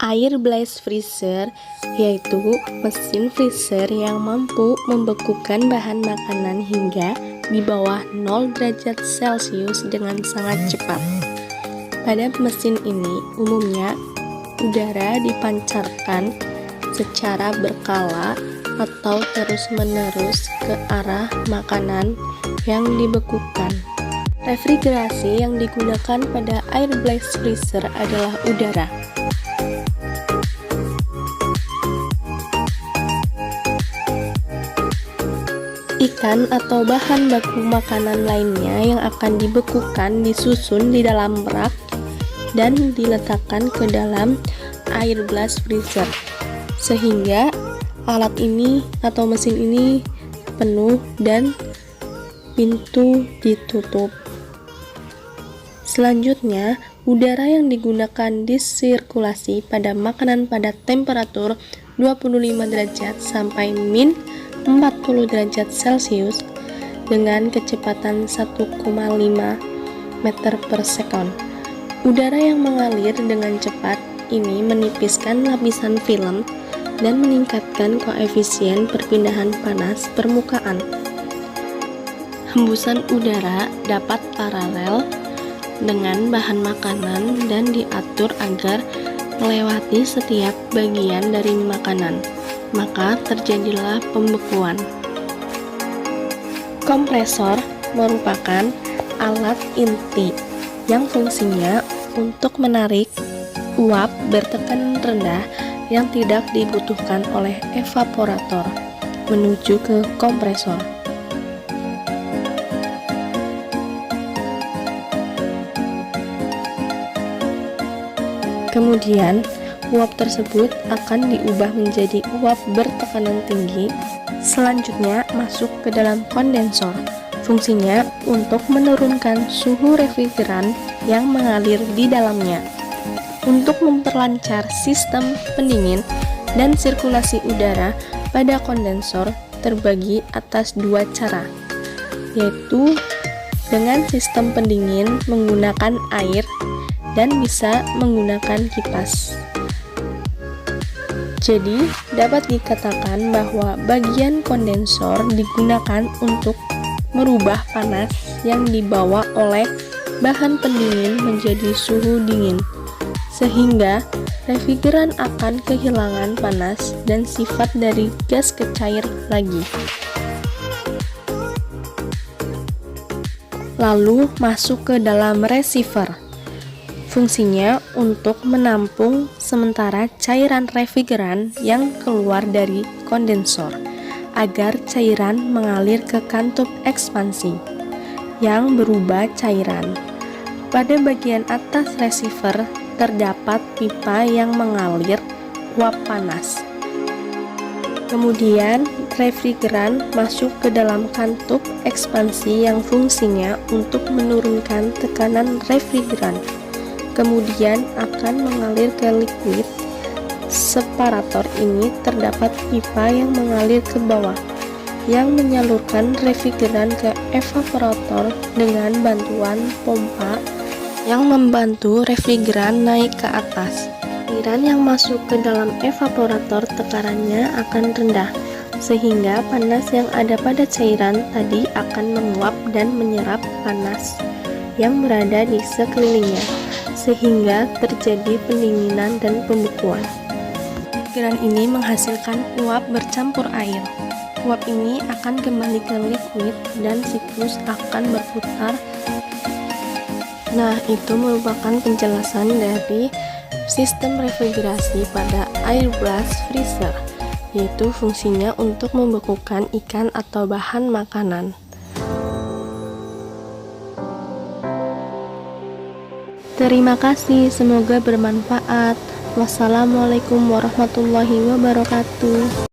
air blast freezer, yaitu mesin freezer yang mampu membekukan bahan makanan hingga di bawah 0 derajat Celcius dengan sangat cepat. Pada mesin ini umumnya udara dipancarkan secara berkala atau terus-menerus ke arah makanan yang dibekukan. Refrigerasi yang digunakan pada air blast freezer adalah udara. Ikan atau bahan baku makanan lainnya yang akan dibekukan disusun di dalam rak dan diletakkan ke dalam air blast freezer, sehingga alat ini atau mesin ini penuh dan pintu ditutup. Selanjutnya, udara yang digunakan disirkulasi pada makanan pada temperatur 25 derajat sampai min 40 derajat Celcius dengan kecepatan 1,5 meter per sekon. Udara yang mengalir dengan cepat ini menipiskan lapisan film dan meningkatkan koefisien perpindahan panas permukaan. Hembusan udara dapat paralel dengan bahan makanan dan diatur agar melewati setiap bagian dari makanan, maka terjadilah pembekuan. Kompresor merupakan alat inti yang fungsinya untuk menarik uap bertekanan rendah yang tidak dibutuhkan oleh evaporator menuju ke kompresor. Kemudian, uap tersebut akan diubah menjadi uap bertekanan tinggi. Selanjutnya, masuk ke dalam kondensor. Fungsinya untuk menurunkan suhu refrigeran yang mengalir di dalamnya. Untuk memperlancar sistem pendingin dan sirkulasi udara pada kondensor terbagi atas dua cara, yaitu dengan sistem pendingin menggunakan air dan bisa menggunakan kipas. Jadi, dapat dikatakan bahwa bagian kondensor digunakan untuk merubah panas yang dibawa oleh bahan pendingin menjadi suhu dingin, sehingga refrigeran akan kehilangan panas dan sifat dari gas ke cair lagi. Lalu masuk ke dalam receiver. Fungsinya untuk menampung sementara cairan refrigeran yang keluar dari kondensor, agar cairan mengalir ke kantub ekspansi yang berubah cairan. Pada bagian atas receiver terdapat pipa yang mengalir uap panas. Kemudian refrigeran masuk ke dalam kantub ekspansi yang fungsinya untuk menurunkan tekanan refrigeran. Kemudian akan mengalir ke liquid. Separator ini terdapat pipa yang mengalir ke bawah, yang menyalurkan refrigeran ke evaporator dengan bantuan pompa yang membantu refrigeran naik ke atas. Cairan yang masuk ke dalam evaporator tekarannya akan rendah, sehingga panas yang ada pada cairan tadi akan menguap dan menyerap panas yang berada di sekelilingnya, sehingga terjadi pendinginan dan pembekuan. Cairan ini menghasilkan uap bercampur air. Uap ini akan kembali ke liquid dan siklus akan berputar. Nah, itu merupakan penjelasan dari sistem refrigerasi pada air blast freezer, yaitu fungsinya untuk membekukan ikan atau bahan makanan. Terima kasih, semoga bermanfaat. Wassalamualaikum warahmatullahi wabarakatuh.